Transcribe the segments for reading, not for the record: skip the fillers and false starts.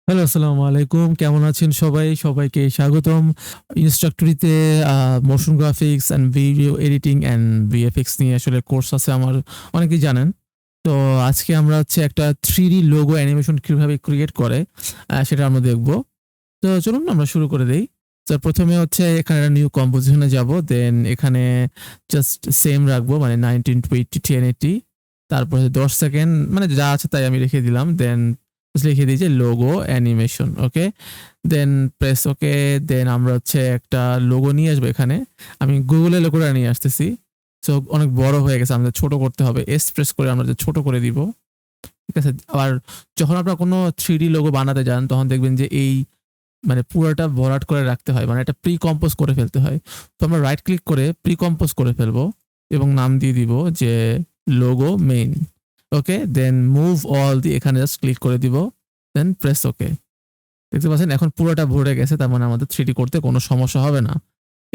Hello, আসসালামু আলাইকুম। কেমন আছেন সবাই? সবাইকে স্বাগতম। ইনস্ট্রাক্টরিতে motion graphics and video editing and VFX নিয়ে আসলে কোর্স আছে আমার, অনেকেই জানেন। তো আজকে আমরা হচ্ছে একটা 3D লোগো অ্যানিমেশন কিভাবে ক্রিয়েট করে সেটা আমরা দেখব। তো চলুন আমরা শুরু করে দেই। তো ১ম এ হচ্ছে এখানে একটা নিউ কম্পোজিশন এ যাব। দেন এখানে জাস্ট সেম রাখবো, মানে 1920 1080। তারপরে ১০ সেকেন্ড মানে যা আছে তাই আমি রেখে দিলাম। দেন লিখে দিই যে logo animation. Okay? Then press okay. Then আমরা হচ্ছে একটা লোগো নিয়ে আসবো এখানে। আমি Google এর লোগোটা নিয়ে আসতেছি। সো অনেক বড় হয়ে গেছে, আমাদের ছোট করতে হবে। এস প্রেস করে আমরা ছোট করে দিব। ঠিক আছে? আবার যখন আপনারা কোনো 3D লোগো বানাতে যান তখন দেখবেন যে এই মানে পুরোটা ভরাট করে রাখতে হয়। মানে এটা প্রি কম্পোজ করে ফেলতে হয়। তো আমরা রাইট ক্লিক করে প্রি কম্পোজ করে ফেলবো এবং নাম দিয়ে দিব যে logo main. Okay? Then move all দিয়ে এখানে জাস্ট ক্লিক করে দিব। Then press okay. দেখতে পাচ্ছেন এখন পুরোটা ভরে গেছে, তার মানে আমাদের 3D করতে কোনো সমস্যা হবে না।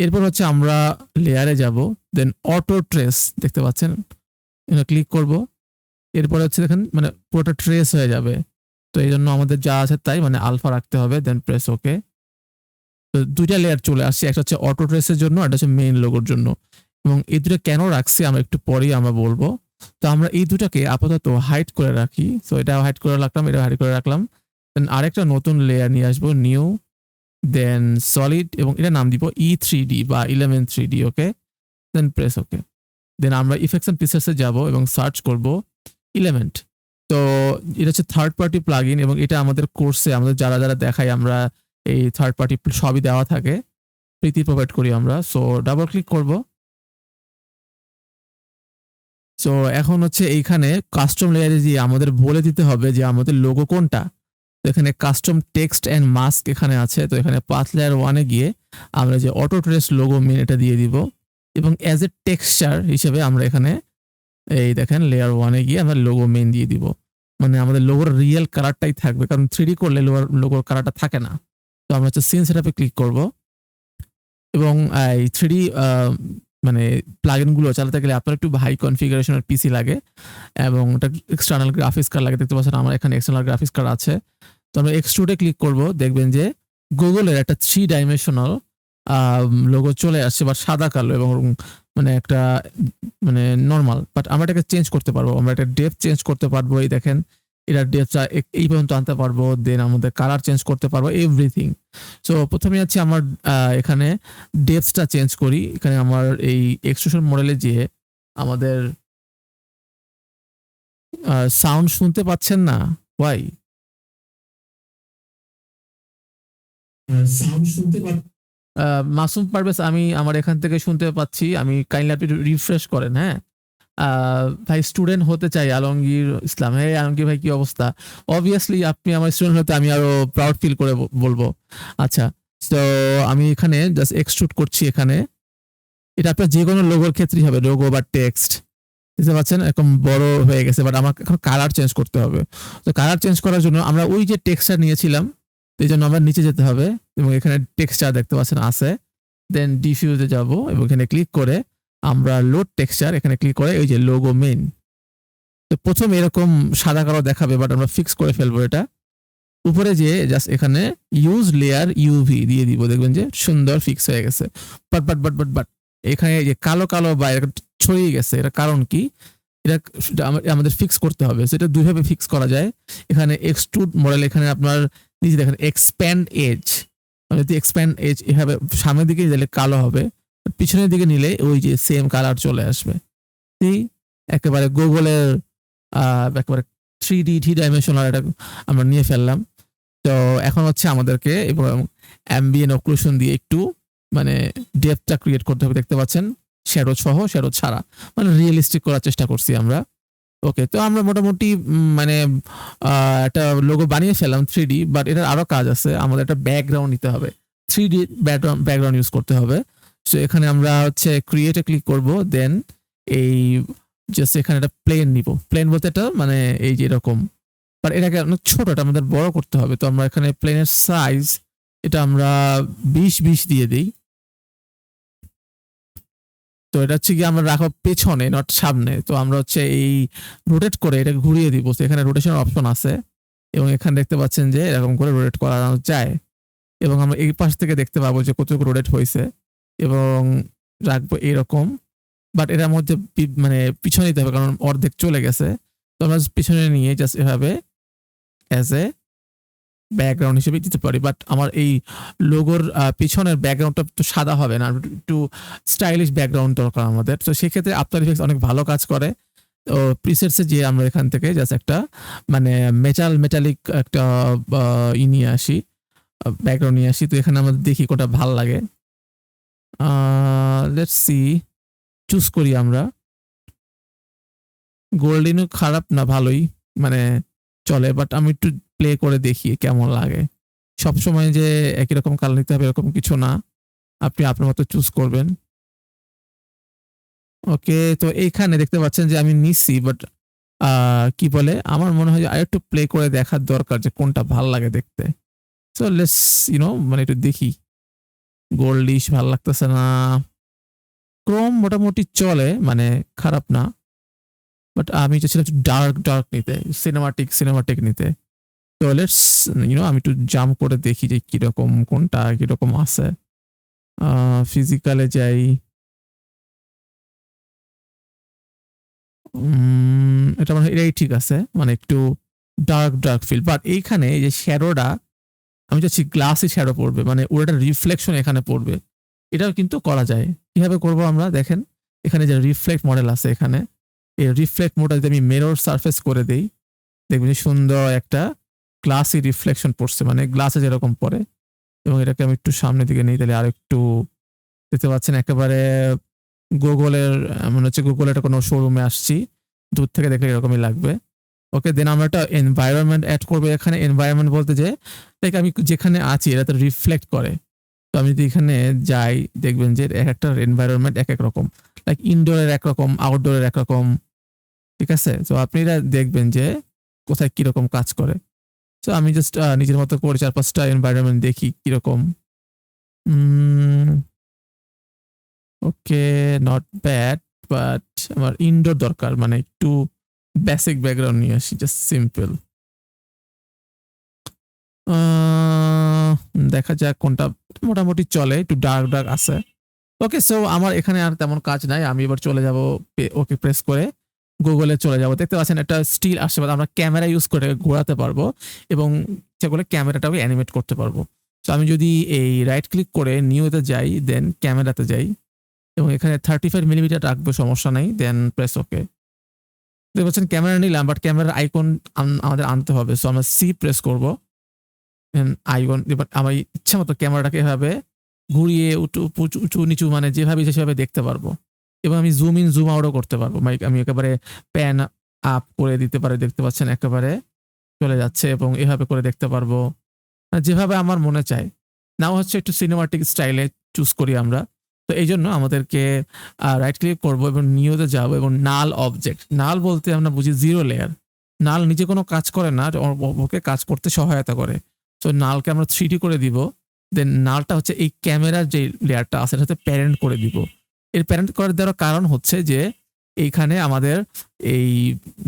এরপর হচ্ছে আমরা লেয়ারে যাব। দেন অটো ট্রেস দেখতে পাচ্ছেন? এখানে ক্লিক করব। এরপরে হচ্ছে দেখেন মানে পুরোটা ট্রেস হয়ে যাবে। তো এইজন্য আমাদের যা আছে তাই, মানে আলফা রাখতে হবে। Then press okay. তো ২ টা লেয়ার চলে আসছে। একটা হচ্ছে অটো ট্রেসের জন্য, আর একটা হচ্ছে মেইন লোগোর জন্য। এবং এই ২ টা কেন রাখছি আমরা একটু পরেই আমরা বলব। তো আমরা এই ২ টাকে আপাতত হাইড করে রাখি। সো এটা হাইড করে রাখলাম, এটা হাইড করে রাখলাম। দেন আরেকটা নতুন লেয়ার নিয়ে আসবো, নিউ, দেন সলিড এবং এটার নাম দিব E3D বা Element 3D। ওকে? Then press okay. দেন আমরা ইফেক্টস এন্ড পিকচার্স এ যাব এবং সার্চ করব এলিমেন্ট। তো এটা হচ্ছে থার্ড পার্টি প্লাগইন এবং এটা আমাদের কোর্সে আমাদের যারা দেখাই আমরা এই থার্ড পার্টি সবই দেওয়া থাকে। ফ্রিতে প্রোভাইড করি আমরা। সো ডাবল ক্লিক করব। সো এখন হচ্ছে এইখানে কাস্টম লেয়ারে যেয়ে আমাদের বলে দিতে হবে যে আমাদের লোগো কোনটা। তো এখানে কাস্টম টেক্সট অ্যান্ড মাস্ক এখানে আছে। তো এখানে পাথ লেয়ার 1 এ গিয়ে আমরা যে অটো ট্রেস লোগো মেইন এটা দিয়ে দিব এবং অ্যাজ এ টেক্সচার হিসেবে আমরা এখানে এই দেখেন লেয়ার 1 এ গিয়ে আমরা লোগো মেইন দিয়ে দিব। মানে আমাদের লোগোর রিয়েল কালারটাই থাকবে। কারণ 3D করলে লোগোর কালারটা থাকে না। তো আমরা হচ্ছে সিন সেটআপ এ ক্লিক করব এবং এই 3D মানে প্লাগইন গুলো চালাতে গেলে আপনার একটু হাই কনফিগারেশন এর পিসি লাগে এবং ওটা এক্সটার্নাল গ্রাফিক্স কার্ড লাগে। দেখতে পাচ্ছেন আমার এখানে এক্সটার্নাল গ্রাফিক্স কার্ড আছে। তো আমরা এক্সট্রুড এ ক্লিক করব। দেখবেন যে Google এর একটা 3 ডাইমেনশনাল লোগো চলে আসছে, বাট সাদা কালো এবং মানে একটা মানে নরমাল। বাট আমরা এটাকে চেঞ্জ করতে পারবো। আমরা এটা ডেপথ চেঞ্জ করতে পারবো। এই দেখেন এটার ডেপথটা এই পর্যন্ত আনতে পারবো। দেন আমাদের কালার চেঞ্জ করতে পারবো, এভরিথিং। সো ১ম এ হচ্ছে আমার এখানে ডেপথটা চেঞ্জ করি। এখানে আমার এই এক্সট্রুশন মডেলে যেয়ে আমাদের সাউন্ড শুনতে পাচ্ছেন না? হোয়াই? সাউন্ড শুনতে পা মাসুম পারভেজ, আমি আমার এখান থেকে শুনতে পাচ্ছি। আমি কাইন্ডলি আপনি একটু রিফ্রেশ করেন, হ্যাঁ? আ ভাই স্টুডেন্ট হতে চাই আলমগীর ইসলাম। হে আলমগীর ভাই কি অবস্থা? অবভিয়াসলি আপনি আমার স্টুডেন্ট হতে আমি আরো প্রাউড ফিল করে বলবো। আচ্ছা। সো আমি এখানে জাস্ট এক্সট্রুড করছি এখানে। এটা আপনার যেকোনো লোগোর ক্ষেত্রেই হবে। লোগো বা টেক্সট। বুঝতে পারছেন? এরকম বড় হয়ে গেছে। বাট আমাকে এখন কালার চেঞ্জ করতে হবে। তো কালার চেঞ্জ করার জন্য আমরা ওই যে টেক্সটটা নিয়েছিলাম, এজন্য আমরা নিচে যেতে হবে এবং এখানে টেক্সচার দেখতে পাচ্ছেন আছে। দেন ডিফিউজ এ যাব এবং এখানে ক্লিক করে আমরা লোড টেক্সচার এখানে ক্লিক করে এই যে লোগো মেইন। তো ১ম এরকম সাদা কালো দেখাবে, বাট আমরা ফিক্স করে ফেলবো এটা। উপরে যেয়ে জাস্ট এখানে ইউজ লেয়ার ইউভি দিয়ে দিব। দেখবেন যে সুন্দর ফিক্স হয়ে গেছে। বাট এখানে যে কালো বা এরকম ছড়িয়ে গেছে, এটার কারণ কি? এটা আমাদের ফিক্স করতে হবে। সো এটা ২ ভাবে ফিক্স করা যায়। এখানে এক্সট্রুড মডেল, এখানে আপনার নিচে দেখেন এক্সপ্যান্ড এজ। যদি এক্সপ্যান্ড এজ এভাবে সামনের দিকে দিলে কালো হবে। পিছনের দিকে নিলে ওই যে সেম কালার চলে আসবে। এই একেবারে Google এর একেবারে 3 ডাইমেনশনাল এটা আমরা নিয়ে ফেললাম। তো এখন হচ্ছে আমাদেরকে এবং অ্যাম্বিয়েন্ট অক্লুশন দিয়ে একটু মানে ডেপথটা ক্রিয়েট করতে হবে। দেখতে পাচ্ছেন শ্যাডো সহ, শ্যাডো ছাড়া। মানে রিয়ালিস্টিক করার চেষ্টা করছি আমরা। ওকে, তো আমরা মোটামুটি মানে একটা লোগো বানিয়ে ফেললাম 3D, বাট এটার আরো কাজ আছে। আমাদের একটা ব্যাকগ্রাউন্ড নিতে হবে। 3D ব্যাকগ্রাউন্ড ইউজ করতে হবে। সো এখানে আমরা হচ্ছে ক্রিয়েট এ ক্লিক করব। দেন এই জাস্ট এখানে একটা প্লেন নিব। প্লেন বলতে এটা মানে এই যে এরকম। বাট এটাকে অনেক ছোট, এটা আমাদের বড় করতে হবে। তো আমরা এখানে প্লেনের সাইজ এটা আমরা ২০ দিয়ে দেই। তো এটা হচ্ছে গিয়ে আমরা রাখবো পেছনে, নট সামনে। তো আমরা হচ্ছে এই রোটেট করে এটাকে ঘুরিয়ে দিব। তো এখানে রোটেশনের অপশন আছে। এবং এখানে দেখতে পাচ্ছেন যে এরকম করে রোটেট করানো যায় এবং আমরা এই পাশ থেকে দেখতে পাবো যে কতটুকু রোটেট হয়েছে এবং রাখবো এরকম। বাট এটার মধ্যে মানে পিছনে দিতে হবে কারণ অর্ধেক চলে গেছে। তো আমরা পিছনে নিয়ে জাস্ট এভাবে অ্যাজ এ ব্যাকগ্রাউন্ড হিসেবে দিতে পারি। বাট আমার এই লোগোর পিছনের ব্যাকগ্রাউন্ডটা একটু সাদা হবে না, একটু স্টাইলিশ ব্যাকগ্রাউন্ড দরকার আমাদের। তো সেক্ষেত্রে আফটার ইফেক্টস অনেক ভালো কাজ করে। তো প্রিসেটসে যে আমরা এখান থেকে জাস্ট একটা মানে মেটালিক একটা নিয়ে আসি, ব্যাকগ্রাউন্ড নিয়ে আসি। তো এখানে আমাদের দেখি কোনটা ভাল লাগে। লেটস সি, চুজ করি আমরা। গোল্ডেনও খারাপ না, ভালোই মানে চলে, বাট আমি একটু প্লে করে দেখি কেমন লাগে। সবসময় যে একই রকম কালার নিতে হবে এরকম কিছু না, আপনি আপনার মতো চুজ করবেন। ওকে, তো এইখানে দেখতে পাচ্ছেন যে আমি নিচ্ছি, বাট কি বলে আমার মনে হয় যে আরেকটু প্লে করে দেখার দরকার যে কোনটা ভাল লাগে দেখতে। সো লেটস মানে একটু দেখি। গোল্ডিশ ভাল লাগতেছে না, ক্রোম মোটামুটি চলে মানে খারাপ না, বাট আমি চাচ্ছিলাম একটু ডার্ক নিতে, সিনেমাটিক নিতে। তো লেটস আমি একটু জাম্প করে দেখি যে কিরকম কোনটা কিরকম আছে। ফিজিক্যালে যাই। এটা মানে এটাই ঠিক আছে, মানে একটু ডার্ক ফিল। বাট এইখানে এই যে শ্যাডোটা আমি চাচ্ছি গ্লাসি শ্যাডো পড়বে, মানে ওটা রিফ্লেকশন এখানে পড়বে। এটাও কিন্তু করা যায়। কিভাবে করব আমরা দেখেন, এখানে যে রিফ্লেক্ট মডেল আছে, এখানে এই রিফ্লেক্ট মোডটা যদি আমি মিরর সারফেস করে দেই, দেখবেন সুন্দর একটা গ্লাসি রিফ্লেকশন পড়ছে, মানে গ্লাসে যেরকম পড়ে। এবং এটাকে আমি একটু সামনের দিকে নিই, তাহলে আর একটু দেখতে পাচ্ছেন একেবারে গুগলের, মনে হচ্ছে গুগলের কোনো শোরুমে আসছি, দূর থেকে দেখলে এরকমই লাগবে। ওকে, দেন আমরা একটা এনভায়রনমেন্ট অ্যাড করবো এখানে। এনভায়রনমেন্ট বলতে যে লাইক আমি যেখানে আছি এটা তো রিফ্লেক্ট করে। তো আমি যদি এখানে যাই দেখবেন যে এক একটা এনভায়রনমেন্ট এক এক রকম, লাইক ইনডোরের একরকম, আউটডোরের একরকম। ঠিক আছে, তো আপনি এটা দেখবেন যে কোথায় কিরকম কাজ করে। তো আমি জাস্ট নিজের মতো করে 4-5টা এনভায়রনমেন্ট দেখি কিরকম। ওকে, নট ব্যাড, বাট আমার ইনডোর দরকার, মানে একটু বেসিক ব্যাকগ্রাউন্ড নিয়ে আসি, জাস্ট সিম্পল। দেখা যাক কোনটা মোটামুটি চলে, একটু ডার্ক আছে। ওকে, সো আমার এখানে আর তেমন কাজ নাই, আমি এবার চলে যাব ওকে প্রেস করে গুগলে চলে যাব। দেখতে পাচ্ছেন একটা স্টিল আসছে, আমরা ক্যামেরা ইউজ করে ঘোরাতে পারবো এবং সেগুলো ক্যামেরাটাও অ্যানিমেট করতে পারবো। তো আমি যদি এই রাইট ক্লিক করে নিউতে যাই, দেন ক্যামেরাতে যাই এবং এখানে 35mm রাখবো, সমস্যা নাই, দেন প্রেস ওকে। দেখতে পাচ্ছেন ক্যামেরা নিলাম, বাট ক্যামেরার আইকন আমাদের আনতে হবে। সো আমরা সি প্রেস করবো, আইকন। এবার আমার ইচ্ছা মতো ক্যামেরাটাকে এভাবে ঘুরিয়ে উঁচু নিচু মানে যেভাবে সেভাবে দেখতে পারবো এবং আমি জুম ইন জুম আউটও করতে পারবো। আমি একেবারে প্যান আপ করে দিতে পারি, দেখতে পাচ্ছেন একেবারে চলে যাচ্ছে এবং এভাবে করে দেখতে পারবো যেভাবে আমার মনে চায়। নাও হচ্ছে একটু সিনেমাটিক স্টাইলে চুজ করি আমরা। তো এই জন্য আমাদেরকে রাইট ক্লিক করবো এবং নিউতে যাবো এবং নাল অবজেক্ট। নাল বলতে আমরা বুঝি জিরো লেয়ার। নাল নিজে কোনো কাজ করে না, ওকে কাজ করতে সহায়তা করে। তো নালকে আমরা 3D করে দিব। দেন নালটা হচ্ছে এই ক্যামেরার যে লেয়ারটা আছে এটাতে প্যারেন্ট করে দিব। এর প্যারেন্ট করে দেওয়ার কারণ হচ্ছে যে এইখানে আমাদের এই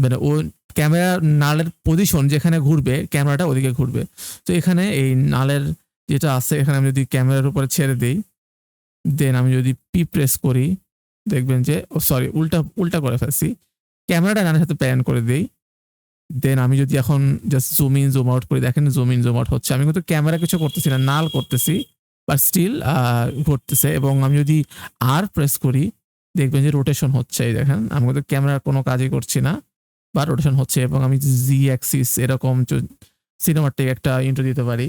মানে ও ক্যামেরা নালের পজিশন যেখানে ঘুরবে ক্যামেরাটা ওদিকে ঘুরবে। তো এখানে এই নালের যেটা আছে এখানে আমি যদি ক্যামেরার উপরে ছেড়ে দিই, দেন আমি যদি পি প্রেস করি দেখবেন যে সরি উল্টা করে ফেলছি, ক্যামেরাটা নালের সাথে প্যারেন্ট করে দিই। দেন আমি যদি এখন just zoom in zoom out করি, দেখেন জুম ইন জুম আউট হচ্ছে। আমি কিন্তু ক্যামেরা কিছু করতেছি না, নাল করতেছি, বাট স্টিল ঘুরতেছে। এবং আমি যদি আর প্রেস করি দেখবেন যে রোটেশন হচ্ছে। এই দেখেন আমি কিন্তু ক্যামেরার কোনো কাজই করছি না, বা রোটেশন হচ্ছে। এবং আমি জি অ্যাক্সিস এরকম সিনেমাটিক একটা ইন্ট্রো দিতে পারি।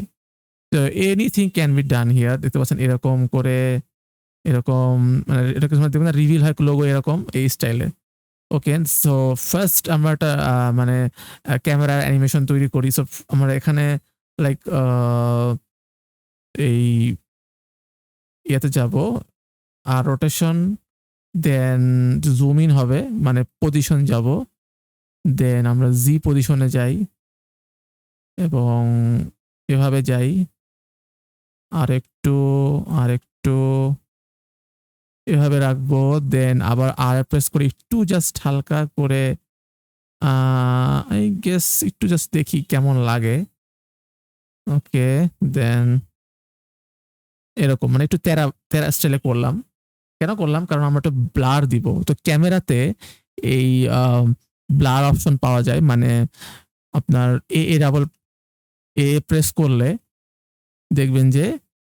তো anything can be done here. দেখতে পাচ্ছেন এরকম করে, এরকম মানে এটাকে দেখবেন রিভিল হয় লোগো এরকম এই স্টাইলে। ওকে, সো ফার্স্ট আমরা একটা মানে ক্যামেরার অ্যানিমেশন তৈরি করি। সো আমরা এখানে লাইক এই ইয়েতে যাব, আর রোটেশন, দেন জুম ইন হবে মানে পজিশন যাব, দেন আমরা জি পজিশনে যাই এবং এভাবে যাই আরেকটু এভাবে রাখবো। দেন আবার আর প্রেস করে একটু জাস্ট হালকা করে আই গেস একটু জাস্ট দেখি কেমন লাগে। ওকে, দেন এরকম মানে একটু তেরা স্টাইলে করলাম। কেন করলাম? কারণ আমরা একটা ব্লার দিব। তো ক্যামেরাতে এই আ ব্লার অপশন পাওয়া যায়। মানে আপনার এ প্রেস করলে দেখবেন যে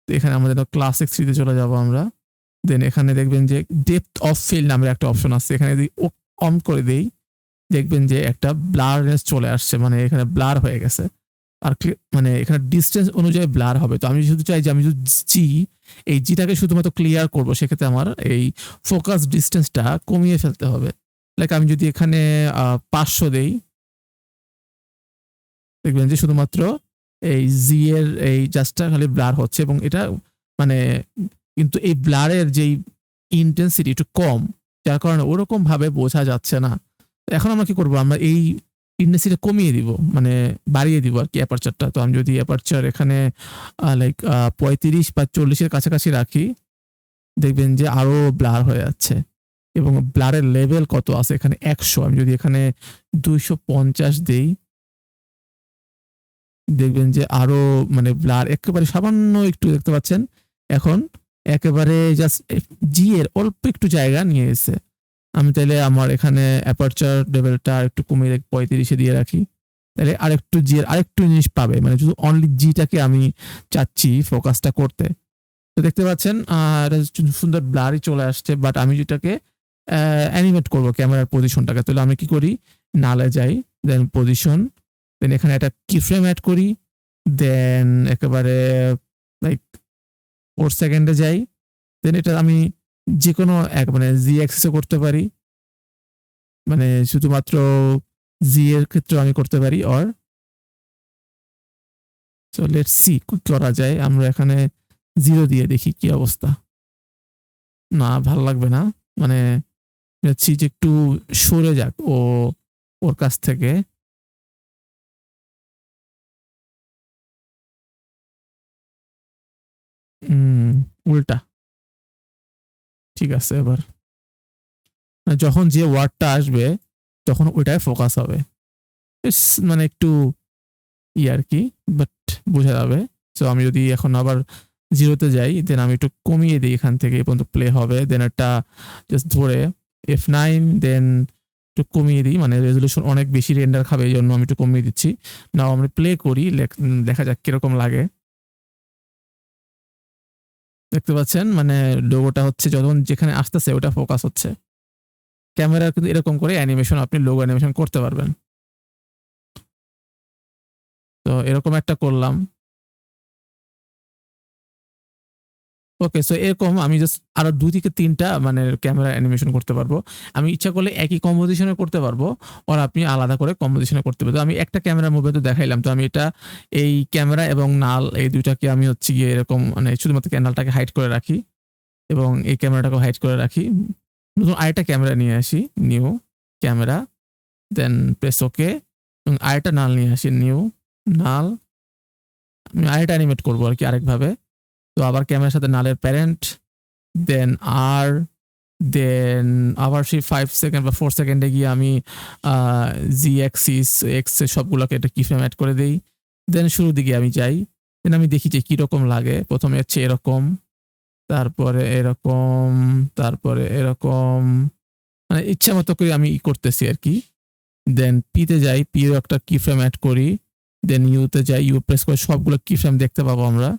এখানে আমাদের ক্লাসিক 3 তে চলে যাবো আমরা। দেন এখানে দেখবেন যে ডেপথ অফ ফিল্ড নামের একটা অপশন আছে। এখানে যদি অন করে দেই, দেখবেন যে একটা ব্লারনেস চলে আসছে। মানে এখানে ব্লার হয়ে গেছে। আর মানে এখানে ডিসট্যান্স অনুযায়ী ব্লার হবে। তো আমি শুধু চাই যে আমি যদি জি, এই জিটাকে শুধুমাত্র ক্লিয়ার করব, সেক্ষেত্রে আমার এই ফোকাস ডিসট্যান্সটা কমিয়ে ফেলতে হবে। লাইক আমি যদি এখানে 500 দেই, দেখবেন যে শুধুমাত্র এই জি এর এই জাস্টটা খালি ব্লার হচ্ছে এবং এটা মানে কিন্তু এই ব্লারের যেই ইন্টেন্সিটি একটু কম, যার কারণে ওরকম ভাবে বোঝা যাচ্ছে না। এখন আমরা কি করব? আমরা এই ইন্টেন্সিটি কমিয়ে দিব, মানে বাড়িয়ে দিব আরকি অ্যাপারচারটা। তো আমি যদি অ্যাপারচার এখানে লাইক 35 বা 40 এর কাছাকাছি রাখি, দেখবেন যে আরো ব্লার হয়ে যাচ্ছে এবং ব্লারের লেভেল কত আছে এখানে 100। আমি যদি এখানে 250 দেই, দেখবেন যে আরো মানে ব্লার একেবারে সামান্য একটু দেখতে পাচ্ছেন। এখন একেবারে জাস্ট জি এর অল্প একটু জায়গা নিয়ে এসেছে। আমি তাইলে আমার এখানে অ্যাপারচার লেভেলটা আরেকটু কমিয়ে 35 এ দিয়ে রাখি। তাহলে আরেকটু জি এর আরেকটু জিনিস পাবে। মানে শুধু অনলি জিটাকে আমি চাচ্ছি ফোকাসটা করতে। তো দেখতে পাচ্ছেন এটা সুন্দর ব্লারই চলে আসছে। বাট আমি যেটাকে অ্যানিমেট করব ক্যামেরার পজিশনটাকে। তাহলে আমি কি করি? নালে যাই, দেন পজিশন, দেন এখানে একটা কিফ্রেম এড করি, দেন একেবারে লাইক 4 সেকেন্ডে যাই। দেন এটা আমি যেকোনো এক মানে জি অ্যাক্সিসে করতে পারি। মানে শুধুমাত্র জি এর ক্ষেত্রেও আমি করতে পারি। অর সো লেটস সি কি করা যায়। আমরা এখানে 0 দিয়ে দেখি কি অবস্থা। না, ভাল লাগবে না। মানে চাচ্ছি যে একটু সরে যাক ওর কাছ থেকে। উম উল্টা। ঠিক আছে এবার। যখন যে ওয়ার্ডটা আসবে তখন ওইটায় ফোকাস হবে। ইস মানে একটু আরকি, বাট বোঝা যাবে। সো আমি যদি এখন আবার 0 তে যাই, দেন আমি একটু কমিয়ে দেই এখান থেকে এই পর্যন্ত প্লে হবে। দেন একটা জাস্ট ধরে F9, দেন একটু কমিয়ে দিই। মানে রেজোলিউশন অনেক বেশি রেন্ডার খাবে, এইজন্য আমি একটু কমিয়ে দিচ্ছি। নাও আমরা প্লে করি, দেখা যাক কিরকম লাগে। দেখতে পাচ্ছেন মানে লোগোটা হচ্ছে যখন যেখানে আসতেছে ওটা ফোকাস হচ্ছে। ক্যামেরা কিন্তু এরকম করে অ্যানিমেশন আপনি লোগো অ্যানিমেশন করতে পারবেন। তো এরকম একটা করলাম। ওকে, সো এরকম আমি জাস্ট আরো ২ থেকে ৩ টা মানে ক্যামেরা অ্যানিমেশন করতে পারবো। আমি ইচ্ছা করলে একই কম্পোজিশন এ করতে পারবো। আর আপনি আলাদা করে কম্পোজিশন এ করতে পারবেন। তো আমি একটা ক্যামেরার মুভমেন্ট তো দেখাইলাম। তো আমি এটা এই ক্যামেরা এবং নাল এই ২ টাকে আমি হচ্ছে গিয়ে এরকম মানে শুধুমাত্র নালটাকে হাইড করে রাখি এবং এই ক্যামেরাটাকেও হাইড করে রাখি। নতুন আরেকটা ক্যামেরা নিয়ে আসি, new camera, then press okay এবং আরেকটা নাল নিয়ে আসি, নিউ নাল। আমি আরেকটা অ্যানিমেট করবো আরকি আরেকভাবে। তো আবার ক্যামেরার সাথে নালের প্যারেন্ট, দেন আর, দেন আবার সেই 5 সেকেন্ড বা 4 সেকেন্ডে গিয়ে আমি জি অ্যাক্সিস, এক্স সবগুলোকে একটা কিফ্রেম এড করে দেই। দেন শুরুর দিকে আমি যাই। দেন আমি দেখি যে কিরকম লাগে। প্রথমে হচ্ছে এরকম, তারপরে এরকম, তারপরে এরকম। মানে ইচ্ছা মতো করে আমি করতেছি আরকি। দেন পি তে যাই, পি এর একটা কিফ্রেম এড করি। দেন ইউ তে যাই, ইউ প্রেস করে সবগুলো কিফ্রেম দেখতে পাবো আমরা।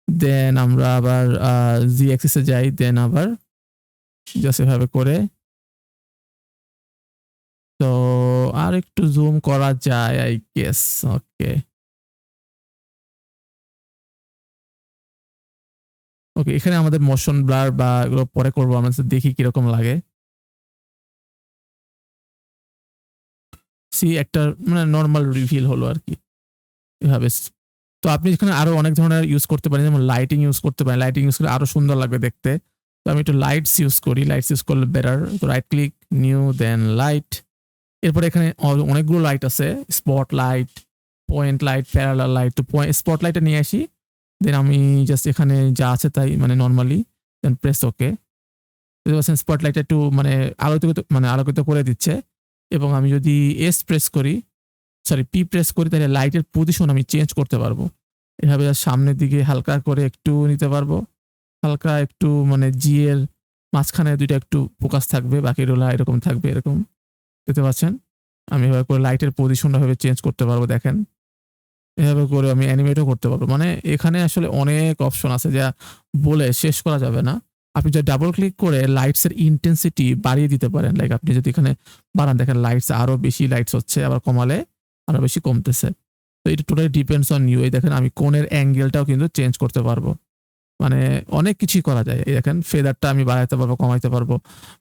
দেন আমরা আবার জি অ্যাক্সিস এ যাই, দেন আবার জাস্ট এভাবে করে। তো আরেকটু জুম করা যায় আই গেস। ওকে। ওকে, এখানে আমাদের মোশন ব্লার বা এগুলো পরে করব। আমরা জাস্ট দেখি কিরকম লাগে। সি একটা মানে নরমাল রিভিল হলো আরকি। এভাবে তো আপনি এখানে আরো অনেক ধরনের ইউজ করতে পারেন। যেমন লাইটিং ইউজ করতে পারেন। লাইটিং ইউজ করলে আরো সুন্দর লাগবে দেখতে। তো আমি একটু লাইটস ইউজ করি। লাইটস ইউজ করলে বেটার। তো রাইট ক্লিক, নিউ, দেন লাইট। এরপরে এখানে অনেকগুলো লাইট আছে। Spot light, point light, parallel light. তো স্পট লাইটটা নিয়ে আসি। দেন আমি জাস্ট এখানে যা আছে তাই মানে নরমালি, দেন প্রেস ওকে। বুঝতে পারছেন স্পট লাইটটা একটু মানে আলোকিত করে দিচ্ছে। এবং আমি যদি পি প্রেস করি তাহলে লাইটের পজিশন আমি চেঞ্জ করতে পারবো। এভাবে সামনের দিকে হালকা করে একটু নিতে পারবো, হালকা একটু মানে জি এর মাঝখানে ২টা একটু ফোকাস থাকবে, বাকিগুলা এরকম থাকবে, এরকম দেখতে পাচ্ছেন? আমি এভাবে করে লাইটের পজিশনটা এভাবে চেঞ্জ করতে পারবো, দেখেন। এভাবে করে আমি অ্যানিমেটও করতে পারবো। মানে এখানে আসলে অনেক অপশন আছে যা বলে শেষ করা যাবে না। আপনি যদি ডাবল ক্লিক করে লাইটস এর ইনটেনসিটি বাড়িয়ে দিতে পারেন। লাইক আপনি যদি এখানে বাড়ান, দেখেন লাইটস আরো বেশি লাইটস হচ্ছে, আবার কমালে আরো বেশি কমতেছে। তো এটা টোটালি ডিপেন্ডস অন ইউ। এই দেখেন আমি কোণের অ্যাঙ্গেলটাও কিন্তু চেঞ্জ করতে পারবো। মানে অনেক কিছুই করা যায়। এই দেখেন ফেদারটা আমি বাড়াইতে পারবো, কমাইতে পারবো।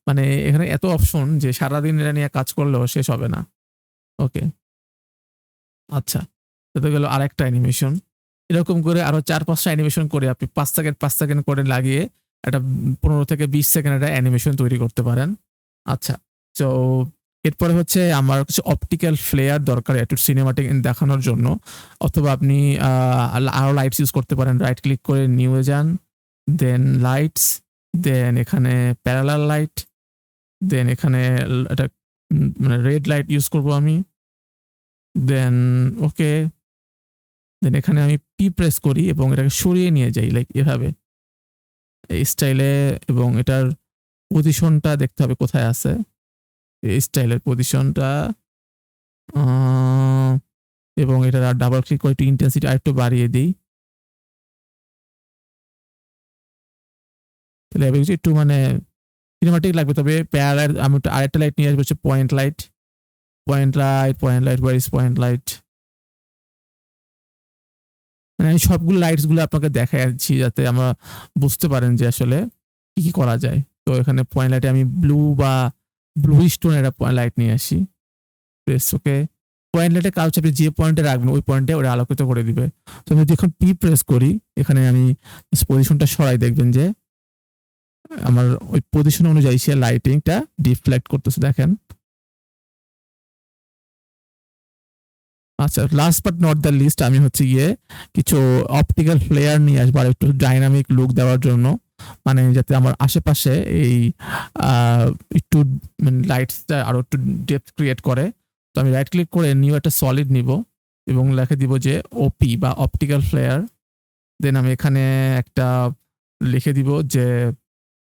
মানে এখানে এত অপশন যে সারাদিন এটা নিয়ে কাজ করলেও শেষ হবে না। ওকে, আচ্ছা। এটা গেল আরেকটা অ্যানিমেশন। এরকম করে আরো ৪-৫ টা অ্যানিমেশন করে আপনি ৫ সেকেন্ড, ৫ সেকেন্ড করে লাগিয়ে একটা ১৫ থেকে ২০ সেকেন্ড একটা অ্যানিমেশন তৈরি করতে পারেন। আচ্ছা। তো এরপরে হচ্ছে আমার কিছু অপটিক্যাল ফ্লেয়ার দরকার একটু সিনেমাটিক দেখানোর জন্য। অথবা আপনি আরো লাইটস ইউজ করতে পারেন। রাইট ক্লিক করে নিউ এ যান। দেন লাইটস, দেন এখানে প্যারালাল লাইট, দেন এখানে এটা মানে রেড লাইট ইউজ করব আমি। দেন ওকে। দেন এখানে আমি পি প্রেস করি এবং এটাকে সরিয়ে নিয়ে যাই লাইক এভাবে। এই স্টাইলে, এবং এটার পজিশনটা দেখতে হবে কোথায় আছে। এই স্টাইলের পজিশনটা আ এবং এটার ডাবল ক্লিক করে একটু ইনটেনসিটি আরেকটু বাড়িয়ে দেই। তাহলে এবার একটু মানে সিনেমাটিক লাগবে। তবে প্যারালাল আমি একটু আরেকটা লাইট নিয়ে আসবো, হচ্ছে point light. where is point light? মানে আমি সবগুলো লাইটস গুলো আপনাকে দেখাচ্ছি যাতে আমরা বুঝতে পারেন যে আসলে কি, কি করা যায়। তো এখানে পয়েন্ট লাইটে আমি ব্লুইশ টোনের একটা লাইট নিয়ে আসি। প্রেস ওকে। পয়েন্ট লাইটের কাজ হচ্ছে আপনি যে পয়েন্টে রাখবেন ওই পয়েন্টে ওটা আলোকিত করে দিবে। তো আমি যখন পি প্রেস করি, এখানে আমি পজিশনটা সরাই, দেখবেন যে আমার ওই পজিশন অনুযায়ী সে লাইটিংটা ডিফ্লেক্ট করতেছে, দেখেন। আচ্ছা, last but not the least আমি হচ্ছে গিয়ে কিছু অপটিক্যাল ফ্লেয়ার নিয়ে আসবো আর একটু ডাইনামিক লুক দেওয়ার জন্য। মানে যাতে আমার আশেপাশে এই একটু মানে লাইটসটা আরো একটু ডেপথ ক্রিয়েট করে। তো আমি রাইট ক্লিক করে নিউ একটা সলিড নিব এবং লিখে দিব যে ওপি বা অপটিক্যাল ফ্লেয়ার। দেন আমি এখানে একটা লিখে দিব যে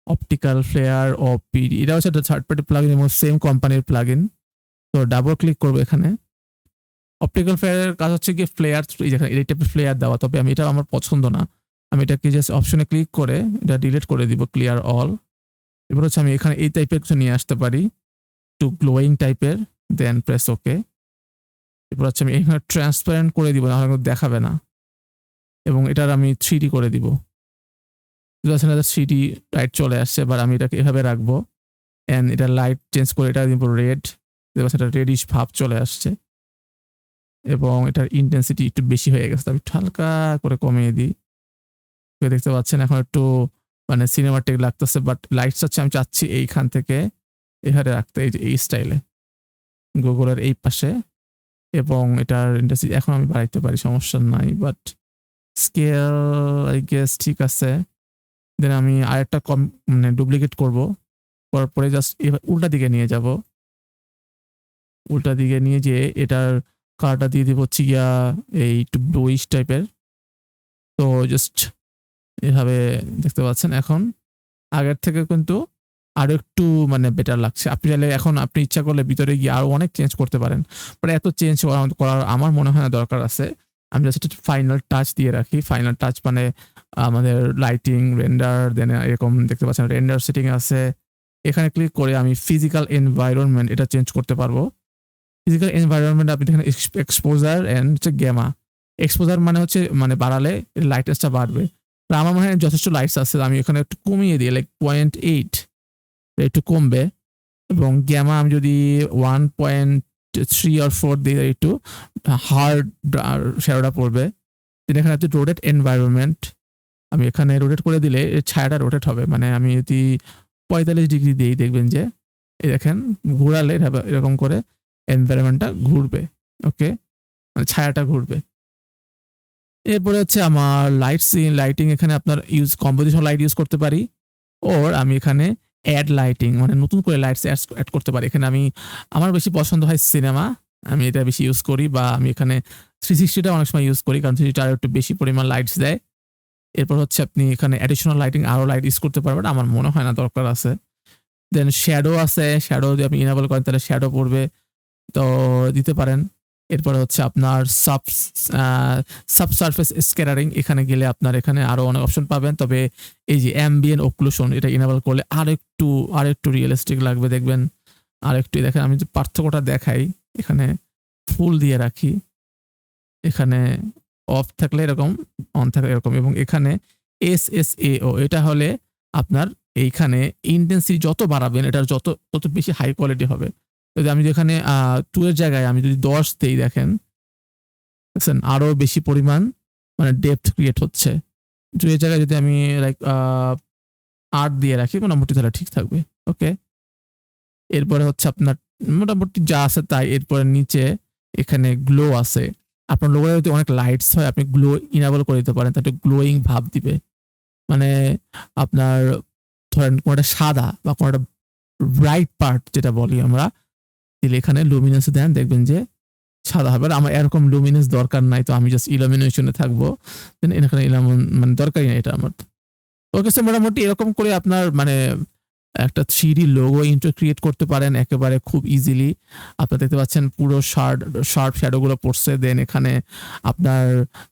অপটিক্যাল ফ্লেয়ার ওপি। এটা হচ্ছে একটা থার্ড পার্টি প্লাগইন এবং সেম কোম্পানির প্লাগইন। তো ডাবল ক্লিক করবো এখানে। অপটিক্যাল ফ্লেয়ারের কাজ হচ্ছে গিয়ে ফ্লেয়ার, এই টাইপের ফ্লেয়ার দেওয়া। তবে আমি এটা আমার পছন্দ না। আমি এটাকে জাস্ট অপশনে ক্লিক করে এটা ডিলিট করে দিব, ক্লিয়ার অল। এবার হচ্ছে আমি এখানে এই টাইপের কিছু নিয়ে আসতে পারি, একটু গ্লোয়িং টাইপের। Then press okay. এরপর হচ্ছে আমি এখানে ট্রান্সপারেন্ট করে দিব, নাহলে দেখাবে না। এবং এটার আমি 3D করে দিব। 3D লাইট চলে আসছে। এবার আমি এটাকে এভাবে রাখবো। এন্ড এটা লাইট চেঞ্জ করে এটা দিব রেড। এটা রেডিশ ভাব চলে আসছে এবং এটার ইনটেনসিটি একটু বেশি হয়ে গেছে। আমি একটু হালকা করে কমিয়ে দিই। দেখতে পাচ্ছেন এখন একটু মানে সিনেমাটিক লাগতেছে, বাট লাইটস হচ্ছে আমি চাচ্ছি এইখান থেকে এখানে রাখতে, এই যে এই স্টাইলে গুগলের এই পাশে। এবং এটার ইনটেনসিটি এখন আমি বাড়াইতে পারি, সমস্যা নাই। বাট স্কেল আই গেস ঠিক আছে। দেন আমি আরেকটা মানে ডুপ্লিকেট করব, করার পরে জাস্ট উল্টা দিকে নিয়ে যাব। উল্টা দিকে নিয়ে যেয়ে এটার কালারটা দিয়ে দিব হচ্ছে গিয়া এই একটু ব্লুইশ টাইপের। তো জাস্ট এভাবে দেখতে পাচ্ছেন এখন আগের থেকে কিন্তু আরো একটু মানে বেটার লাগছে। আপনি চাইলে এখন আপনি ইচ্ছা করলে ভিতরে গিয়ে আরো অনেক চেঞ্জ করতে পারেন। বাট এত চেঞ্জ করার আমার মনে হয় না দরকার আছে। আমি জাস্ট একটা ফাইনাল টাচ দিয়ে রাখি। ফাইনাল টাচ মানে আমাদের লাইটিং, রেন্ডার, দেন এরকম দেখতে পাচ্ছেন রেন্ডার সেটিং আছে। এখানে ক্লিক করে আমি ফিজিক্যাল এনভায়রনমেন্ট এটা চেঞ্জ করতে পারবো। ফিজিক্যাল এনভায়রনমেন্ট আপনি দেখেন এক্সপোজার এন্ড হচ্ছে গ্যামা। এক্সপোজার মানে হচ্ছে মানে বাড়ালে লাইটনেসটা বাড়বে। তো আমার মনে হয় যথেষ্ট লাইটস আছে, আমি এখানে একটু কমিয়ে দিই, লাইক 0.8 একটু কমবে। এবং গ্যামা আমি যদি 1.3 or 4 দিই, একটু হার্ড শ্যাডোটা পড়বে। দেন এখানে হচ্ছে রোটেট এনভায়রনমেন্ট, আমি এখানে রোটেট করে দিলে ছায়াটা রোটেট হবে। মানে আমি যদি 45 ডিগ্রি দিই, দেখবেন যে এই দেখেন ঘোরালে এরকম করে এনভায়রনমেন্টটা ঘুরবে। ওকে, মানে ছায়াটা ঘুরবে। এরপরে হচ্ছে আমার লাইটিং, এখানে আপনার কম্পোজিশন লাইট ইউজ করতে পারি। ওর আমি এখানে অ্যাড লাইটিং, মানে নতুন করে লাইটস অ্যাড করতে পারি। এখানে আমার বেশি পছন্দ হয় সিনেমা, আমি এটা বেশি ইউজ করি, বা আমি এখানে 360 টা অনেক সময় ইউজ করি, কারণ 360 টা আরো একটু বেশি পরিমাণ লাইটস দেয়। এরপর হচ্ছে আপনি এখানে অ্যাডিশনাল লাইটিং আরো লাইট ইউজ করতে পারবেন, আমার মনে হয় না দরকার আছে। দেন শ্যাডো আছে, শ্যাডো যদি আপনি ইনেবল করেন তাহলে শ্যাডো পড়বে, তো দিতে পারেন। এরপরে হচ্ছে আপনার সাবসারফেস স্ক্যাটারিং, এখানে গেলে আপনার এখানে আরো অনেক অপশন পাবেন, তবে এই যে অ্যাম্বিয়েন্ট ওক্লুশন এটা ইনেবল করলে আরেকটু রিয়েলিস্টিক লাগবে দেখবেন। আরেকটু দেখেন, আমি যে পার্থক্যটা দেখাই, এখানে ফুল দিয়ে রাখি, এখানে অফ থাকলে এরকম, অন থাকলে এরকম, এবং এখানে SSAO এটা হলে আপনার এইখানে ইন্টেন্সিটি যত বাড়াবেন এটার তত বেশি হাই কোয়ালিটি হবে। যদি আমি যেখানে 2 এর জায়গায় আমি যদি 10 দেই, দেখেন আরো বেশি পরিমাণ মানে ডেপথ ক্রিয়েট হচ্ছে। 2 এর জায়গায় যদি আমি লাইক 8 দিয়ে রাখি মোটামুটি তাহলে ঠিক থাকবে। ওকে, এরপরে হচ্ছে আপনার মোটামুটি যা আছে তাই। এরপরে নিচে এখানে গ্লো আছে, আপনার লোগোয় যদি অনেক লাইটস হয় আপনি গ্লো ইনেবল করে দিতে পারেন, তাতে গ্লোয়িং ভাব দিবে। মানে আপনার ধরেন কোনো একটা সাদা বা কোনো একটা ব্রাইট পার্ট যেটা বলি আমরা, দিলে এখানে লুমিনেন্স দেন, দেখবেন যে সাদা হবে। আর আমার এরকম লুমিনেন্স দরকার নাই, তো আমি জাস্ট ইলুমিনেশনে থাকবো, এখানে মানে দরকারই নাই এটা আমার। ওকে, সো মোটামুটি এরকম করে আপনার মানে একটা 3D লোগো ইন্টো ক্রিয়েট করতে পারেন একেবারে খুব ইজিলি। আপনারা দেখতে পাচ্ছেন পুরো শার্প শ্যাডো গুলো পড়ছে। দেন এখানে আপনার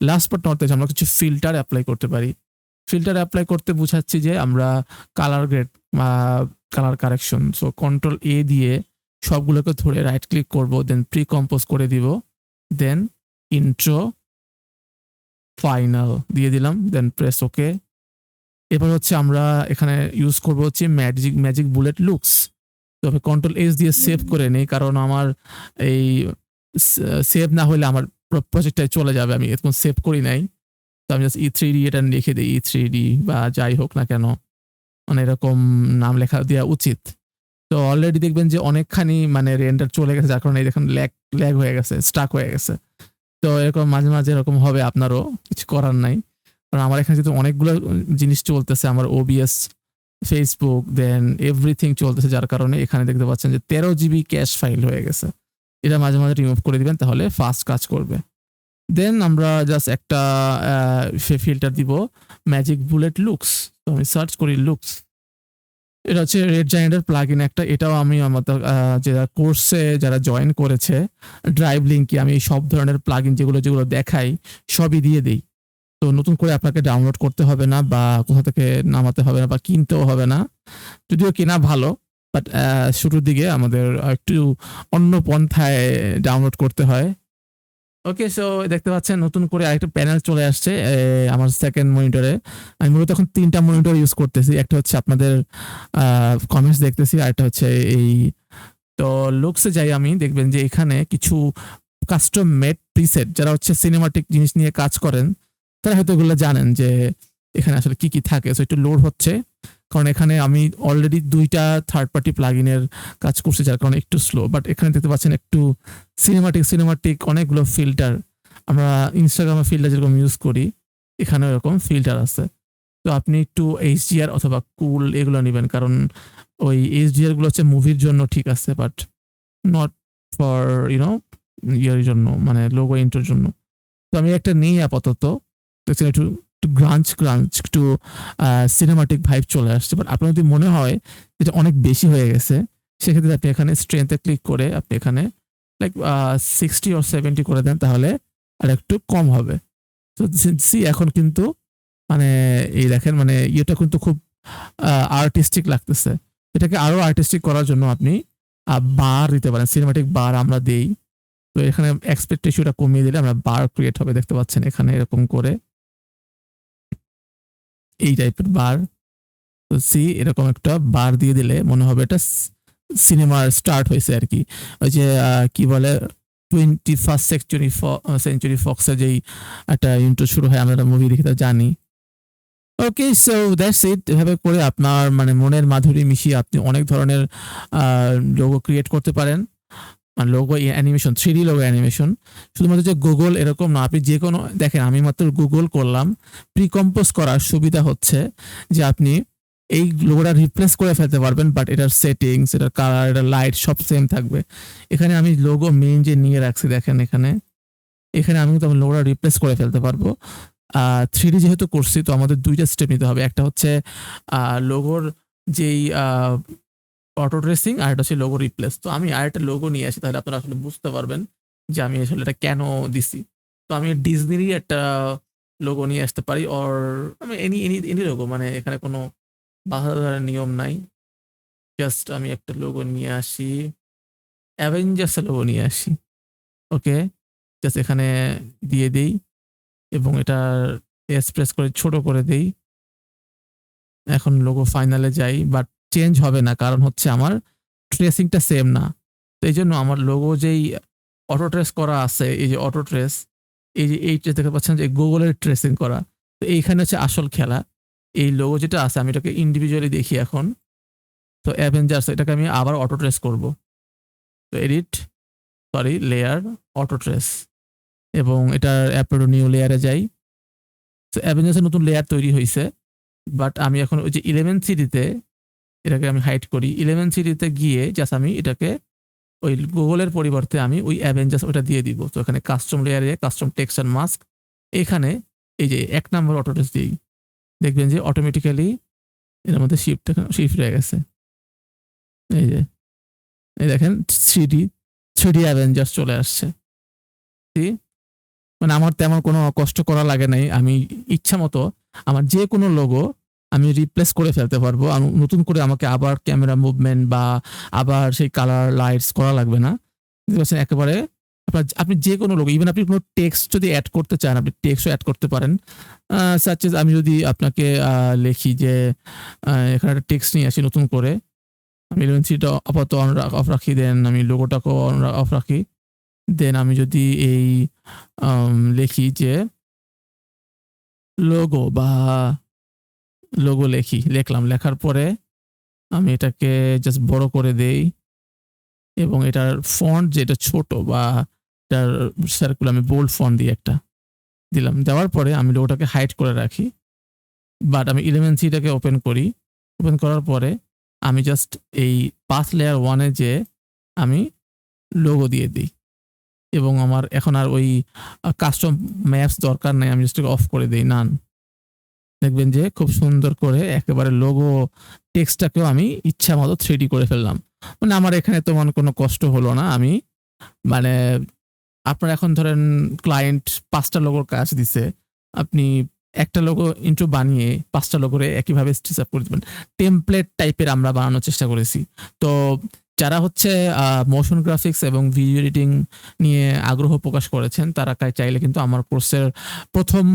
লাস্ট বাট নট লিস্ট আমরা কিছু ফিল্টার অ্যাপ্লাই করতে পারি। ফিল্টার অ্যাপ্লাই করতে বুঝাচ্ছি যে আমরা কালার গ্রেড বা colour correction, so control A দিয়ে সবগুলোকে ধরে রাইট ক্লিক করব, দেন প্রি কম্পোজ করে দিব, দেন ইন্ট্রো ফাইনাল দিয়ে দিলাম, দেন প্রেস ওকে। এবার হচ্ছে আমরা এখানে ইউজ করব হচ্ছে ম্যাজিক বুলেট লুকস। তবে কন্ট্রোল S দিয়ে সেভ করে নেই, কারণ আমার এই সেভ না হলে আমার প্রজেক্টটাই চলে যাবে, আমি এরকম সেভ করি নাই। তো আমি জাস্ট E3D এটা লিখে দিই, E3D বা যাই হোক না কেন, মানে এরকম নাম লেখা দেওয়া উচিত। তো অলরেডি দেখবেন যে অনেকখানি মানে রেন্ডার চলে গেছে, যার কারণে এই দেখেন ল্যাগ হয়ে গেছে, স্টাক হয়ে গেছে। তো এরকম মাঝে মাঝে এরকম হবে, আপনারও কিছু করার নাই, কারণ আমার এখানে যেহেতু অনেকগুলো জিনিস চলতেছে, আমার OBS, ফেসবুক, দেন এভরিথিং চলতেছে, যার কারণে এখানে দেখতে পাচ্ছেন যে 13 GB ক্যাশ ফাইল হয়ে গেছে। এটা মাঝে মাঝে রিমুভ করে দিবেন, তাহলে ফাস্ট কাজ করবে। দেন আমরা জাস্ট একটা ফিল্টার দিব, ম্যাজিক বুলেট লুকস। তো আমি সার্চ করি লুকস, এটা হচ্ছে রেড জায়ান্টের প্লাগইন একটা। এটাও আমি আমাদের যারা কোর্সে যারা জয়েন করেছে ড্রাইভ লিঙ্কে আমি সব ধরনের প্লাগইন যেগুলো দেখাই সবই দিয়ে দিই। তো নতুন করে আপনাকে ডাউনলোড করতে হবে না, বা কোথা থেকে নামাতে হবে না, বা কিনতেও হবে না, যদিও কেনা ভালো, বাট শুরুর দিকে আমাদের একটু অন্য পন্থায় ডাউনলোড করতে হয়। ওকে, সো দেখতে পাচ্ছেন নতুন করে আরেকটা প্যানেল চলে আসছে আমার সেকেন্ড মনিটরে। আমি মূলত এখন 3টা মনিটর ইউজ করতেছি, একটা হচ্ছে আপনাদের কমেন্টস দেখতেছি, আর একটা হচ্ছে এই। তো লুকসে যাই আমি, দেখবেন যে এখানে কিছু কাস্টম মেড প্রিসেট, যারা হচ্ছে সিনেমাটিক জিনিস নিয়ে কাজ করেন তারা হয়তো এগুলো জানেন যে এখানে আসলে কি কি থাকে। সো একটু লোড হচ্ছে, কারণ এখানে আমি অলরেডি 2টা থার্ড পার্টি প্লাগইনের কাজ করছি, যার কারণে একটু স্লো। বাট এখানে দেখতে পাচ্ছেন একটু সিনেমাটিক অনেকগুলো ফিল্টার, আমরা ইনস্টাগ্রামে ফিল্টার যেরকম ইউজ করি এখানে এরকম ফিল্টার আছে। তো আপনি একটু HDR অথবা কুল এগুলো নেবেন, কারণ ওই HDR গুলো হচ্ছে মুভির জন্য ঠিক আছে, বাট নট ফর ইয়ের জন্য, মানে লোগো ইন্টোর জন্য। তো আমি একটা নেই আপাতত, দেখছেন একটু গ্রাঞ্চ একটু সিনেমাটিক ভাইব চলে আসছে। বাট আপনার যদি মনে হয় এটা অনেক বেশি হয়ে গেছে, সেক্ষেত্রে আপনি এখানে স্ট্রেংথে ক্লিক করে আপনি এখানে লাইক 60 or 70 করে দেন, তাহলে আর একটু কম হবে। তো এখন কিন্তু মানে এই দেখেন মানে ইয়েটা কিন্তু খুব আর্টিস্টিক লাগতেছে। এটাকে আরো আর্টিস্টিক করার জন্য আপনি বার দিতে পারেন, সিনেমাটিক বার আমরা দেই। তো এখানে এক্সপেক্ট রেশিওটা কমিয়ে দিলে আমরা বার ক্রিয়েট হবে, দেখতে পাচ্ছেন এখানে এরকম করে এই টাইপের বার। তো এরকম একটা বার দিয়ে দিলে মনে হবে এটা সিনেমার স্টার্ট হয়েছে আর কি। ওই যে কি বলে 21st সেঞ্চুরি ফক্সের যেই একটা ইন্ট্রো শুরু হয়, আমরা মুভি দেখে তো জানি। ওকে, সো দ্যাটস ইট। এভাবে করে আপনার মানে মনের মাধুরী মিশিয়ে আপনি অনেক ধরনের লোগো ক্রিয়েট করতে পারেন। Logo animation, 3D logo animation, শুধুমাত্র যে গুগল এরকম না, আপনি যে কোনো দেখেন আমি মাত্র গুগল করলাম। প্রি কম্পোজ করার সুবিধা হচ্ছে যে আপনি এই লোগোটা রিপ্লেস করে ফেলতে পারবেন, বাট এটার সেটিংস, এটার কালার, এটার লাইট সব সেম থাকবে। এখানে আমি লোগো মেইন যে নিয়ে রাখছি দেখেন, এখানে আমি কিন্তু আমার লোগোটা রিপ্লেস করে ফেলতে পারবো। 3D যেহেতু করছি, তো আমাদের 2 টা স্টেপ নিতে হবে। একটা হচ্ছে লোগোর যেই অটো ট্রেসিং, আর একটা হচ্ছে লোগো রিপ্লেস। তো আমি আরেকটা লোগো নিয়ে আসি, তাহলে আপনারা আসলে বুঝতে পারবেন যে আমি আসলে এটা কেন দিছি। তো আমি ডিজনিরই একটা লোগো নিয়ে আসতে পারি, অর আমি এনি লোগো, মানে এখানে কোনো বাধা ধরার নিয়ম নাই। জাস্ট আমি একটা লোগো নিয়ে আসি, অ্যাভেঞ্জার্স লোগো নিয়ে আসি। ওকে, জাস্ট এখানে দিয়ে দেই এবং এটার প্রেস করে ছোট করে দেই। এখন লোগো ফাইনালে যাই, বাট চেঞ্জ হবে না, কারণ হচ্ছে আমার ট্রেসিংটা সেম না। তো এই জন্য আমার লোগো যেই অটো ট্রেস করা আছে, এই যে অটো ট্রেস, এই যে এই ট্রেস দেখতে পাচ্ছেন যে গুগলের ট্রেসিং করা। তো এইখানে হচ্ছে আসল খেলা। এই লোগো যেটা আছে আমি এটাকে ইন্ডিভিজুয়ালি দেখি এখন। তো অ্যাভেঞ্জার্স এটাকে আমি আবার অটো ট্রেস করব। তো লেয়ার, অটো ট্রেস, এবং এটার অ্যাপেরো নিউ লেয়ারে যাই। তো অ্যাভেঞ্জার্সের নতুন লেয়ার তৈরি হয়েছে, বাট আমি এখন ওই যে 11 সিরিতে এটাকে আমি হাইড করি। 11 সিরিতে গিয়ে জাস্ট আমি এটাকে ওই গুগলের পরিবর্তে আমি ওই অ্যাভেঞ্জার্স ওটা দিয়ে দিব। তো এখানে কাস্টম লেয়ারে কাস্টম টেক্সট অ্যান্ড মাস্ক, এখানে এই যে 1 নম্বর অটো ট্রেস দিই, দেখবেন যে অটোমেটিক্যালি এর মধ্যে শিফট হয়ে গেছে। এই যে এই দেখেন 3D অ্যাভেঞ্জার্স চলে আসছে। মানে আমার তেমন কোনো কষ্ট করা লাগে নাই। আমি ইচ্ছা মতো আমার যে কোনো লোগো আমি রিপ্লেস করে ফেলতে পারবো। নতুন করে আমাকে আবার ক্যামেরা মুভমেন্ট বা আবার সেই কালার লাইটস করা লাগবে না। বুঝতে পারছেন? একেবারে আপনি যে কোনো লোগো, ইভেন আপনি কোনো টেক্সট যদি অ্যাড করতে চান, আপনি টেক্সটও অ্যাড করতে পারেন। সাচ এজ আমি যদি আপনাকে লিখি যে এখানে একটা টেক্সট নিয়ে আসি নতুন করে। আমি 11 সিটা আপাতত অফ রাখি, দেন আমি লোগোটাকেও অফ রাখি। দেন আমি যদি এই লিখি যে লোগো লিখলাম, লেখার পরে আমি এটাকে জাস্ট বড় করে দেই এবং এটার ফন্ট যেটা ছোট বা এটার সার্কুল আমি বোল্ড ফন্ট দিয়ে একটা দিলাম। দেওয়ার পরে আমি লোগোটাকে হাইড করে রাখি, বাট আমি 11 সিটাকে ওপেন করি। ওপেন করার পরে আমি জাস্ট এই পাথ লেয়ার 1 এ যে আমি লোগো দিয়ে দিই এবং আমার এখন আর ওই কাস্টম ম্যাপস দরকার নাই, আমি জাস্ট অফ করে দিই নান। দেখবেন যে খুব সুন্দর করে একেবারে লোগো টেক্সটটাকেও আমি ইচ্ছা মতো 3D করে ফেললাম। মানে আমার এখানে তো কোনো কষ্ট হলো না। আমি মানে আপনার এখন ধরেন ক্লায়েন্ট 5টা লোগোর কাজ দিছে, আপনি একটা লোগো ইন্ট্রো বানিয়ে 5টা লোগোরে একইভাবে স্টিচ আপ করে দিবেন। টেমপ্লেট টাইপের আমরা বানানোর চেষ্টা করেছি। তো যারা হচ্ছে মোশন গ্রাফিক্স এবং ভিডিও এডিটিং নিয়ে আগ্রহ প্রকাশ করেছেন, তারা চাইলে কিন্তু আমার কোর্সের প্রথম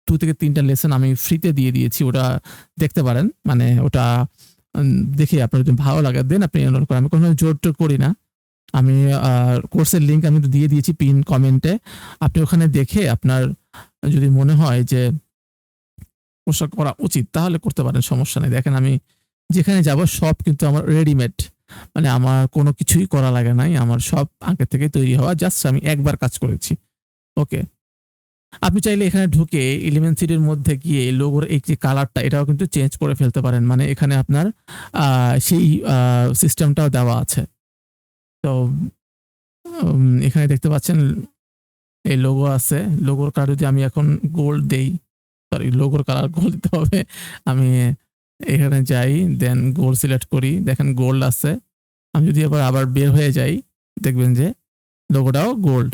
2 থেকে 3টা লেসন আমি ফ্রিতে দিয়ে দিয়েছি, ওটা দেখতে পারেন। মানে ওটা দেখে আপনার যদি ভালো লাগে দেন আপনি এনরোল করেন। আমি কোনো জোর টোর করি না। আমি কোর্সের লিঙ্ক আমি দিয়ে দিয়েছি পিন কমেন্টে। আপনি ওখানে দেখে আপনার যদি মনে হয় যে কোর্সটা করা উচিত তাহলে করতে পারেন, সমস্যা নেই। দেখেন আমি যেখানে যাব সব কিন্তু আমার রেডিমেড, মানে আমার কোনো কিছুই করা লাগে নাই, আমার সব আগে থেকে তৈরি হওয়া, জাস্ট আমি একবার কাজ করেছি। ওকে, আপনি চাইলে এখানে ঢুকে এলিমেন্ট সিটির মধ্যে গিয়ে লোগোর এই যে কালারটা এটাও কিন্তু চেঞ্জ করে ফেলতে পারেন। মানে এখানে আপনার সেই সিস্টেমটাও দেওয়া আছে। তো এখানে দেখতে পাচ্ছেন এই লোগো আছে। লোগোর কালার যদি আমি এখন গোল্ড দেই, লোগোর কালার গোল্ড দিতে হবে। আমি এখানে যাই, দেন গোল্ড সিলেক্ট করি, দেখেন গোল্ড আছে। আমি যদি আবার বের হয়ে যাই, দেখবেন যে লোগোটাও গোল্ড,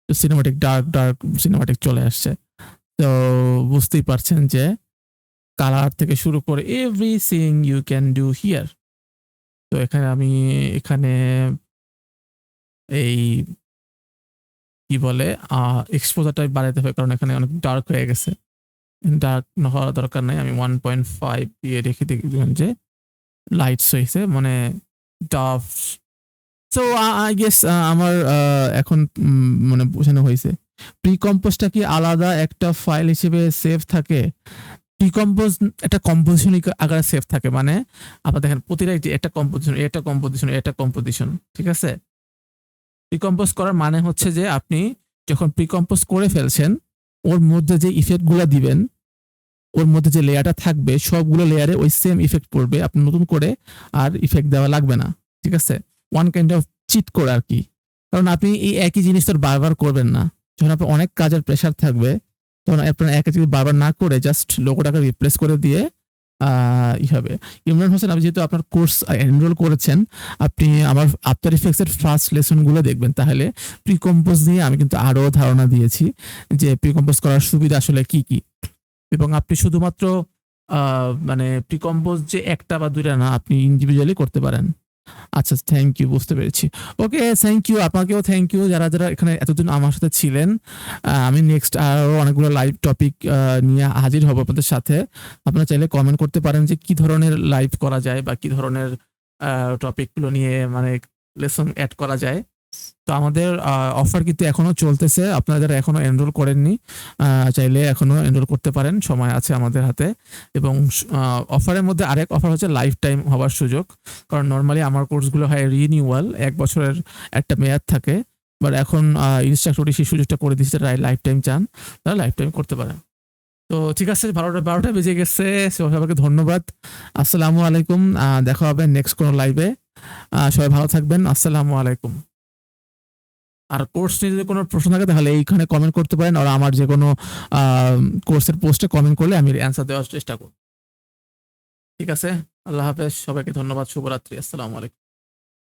সিনেমাটিক ডার্ক সিনেমাটিক চলে আসছে। তো বুঝতেই পারছেন যে কালার থেকে শুরু করে everything you can do here. তো আমি এখানে এই কি বলে এক্সপোজারটা বাড়াইতে হবে, কারণ এখানে অনেক ডার্ক হয়ে গেছে। ডার্ক হওয়ার দরকার নাই, আমি 1.5 দিয়ে রেখে দেখবেন যে লাইটস হয়েছে, মানে ডাফ। সো আই গেস আমার এখন মানে বোঝানো হয়েছে। প্রিকম্পোজটা কি আলাদা একটা ফাইল হিসেবে সেভ থাকে? প্রিকম্পোজ একটা কম্পোজিশন আকারে সেভ থাকে। মানে আপনার দেখেন প্রতিটা একটা কম্পোজিশন, ঠিক আছে? প্রিকম্পোজ করার মানে হচ্ছে যে আপনি যখন প্রিকম্পোজ করে ফেলছেন, ওর মধ্যে যে ইফেক্টগুলো দিবেন ওর মধ্যে যে লেয়ারটা থাকবে সবগুলো লেয়ারে ওই সেম ইফেক্ট পড়বে, আপনি নতুন করে আর ইফেক্ট দেওয়া লাগবে না। ঠিক আছে, one kind of cheat code আর কি। কারণ আপনি এই একই জিনিস তো আর বারবার করবেন না। যখন আপনার অনেক কাজের প্রেশার থাকবে তখন আপনার একই জিনিস বারবার না করে জাস্ট লোগোটাকে রিপ্লেস করে দিয়ে হবে। ইমরান হোসেন, আপনি যেহেতু আপনার কোর্স এনরোল করেছেন, আপনি আমার আফটার ইফেক্টস এর ফার্স্ট লেসনগুলো দেখবেন, তাহলে প্রি কম্পোজ নিয়ে আমি কিন্তু আরো ধারণা দিয়েছি যে প্রি কম্পোজ করার সুবিধা আসলে কি কি। এবং আপনি শুধুমাত্র মানে প্রি কম্পোজ যে একটা বা দুইটা না, আপনি ইন্ডিভিজুয়ালি করতে পারেন। আচ্ছা, থ্যাংক ইউ, বুঝতে পেরেছি। ওকে, থ্যাংক ইউ, আপনাকেও থ্যাংক ইউ যারা যারা এখানে এতদিন আমার সাথে ছিলেন। আমি নেক্সট আরও অনেকগুলো লাইভ টপিক নিয়ে হাজির হব আপনাদের সাথে। আপনারা চাইলে কমেন্ট করতে পারেন যে কি ধরনের লাইভ করা যায় বা কি ধরনের টপিকগুলো নিয়ে মানে লেসন অ্যাড করা যায়। তো আমাদের অফার কিন্তু এখনো চলতেছে, আপনারা যারা এখনো এনরোল করেননি চাইলে এখনো এনরোল করতে পারেন, সময় আছে আমাদের হাতে। এবং অফারের মধ্যে আরেক অফার হচ্ছে লাইফ টাইম হওয়ার সুযোগ। কারণ নর্মালি আমার কোর্সগুলো হয় রিনিউয়াল, ১ বছরের একটা মেয়াদ থাকে। বাট এখন ইনস্ট্রাক্টর সেই সুযোগটা করে দিচ্ছে, লাইফ টাইম চান তারা লাইফ টাইম করতে পারেন। তো ঠিক আছে, ১২টা বেজে গেছে, সবাইকে ধন্যবাদ। আসসালামু আলাইকুম, দেখা হবে নেক্সট কোনো লাইভে। সবাই ভালো থাকবেন, আসসালামু আলাইকুম। আর কোর্স নিয়ে যদি কোনো প্রশ্ন থাকে তাহলে এইখানে কমেন্ট করতে পারেন, আর আমার যে কোনো কোর্সের পোস্টে কমেন্ট করলে আমি অ্যান্সার দেওয়ার চেষ্টা করব। ঠিক আছে, আল্লাহ হাফেজ, সবাইকে ধন্যবাদ, শুভরাত্রি, আসসালামু আলাইকুম।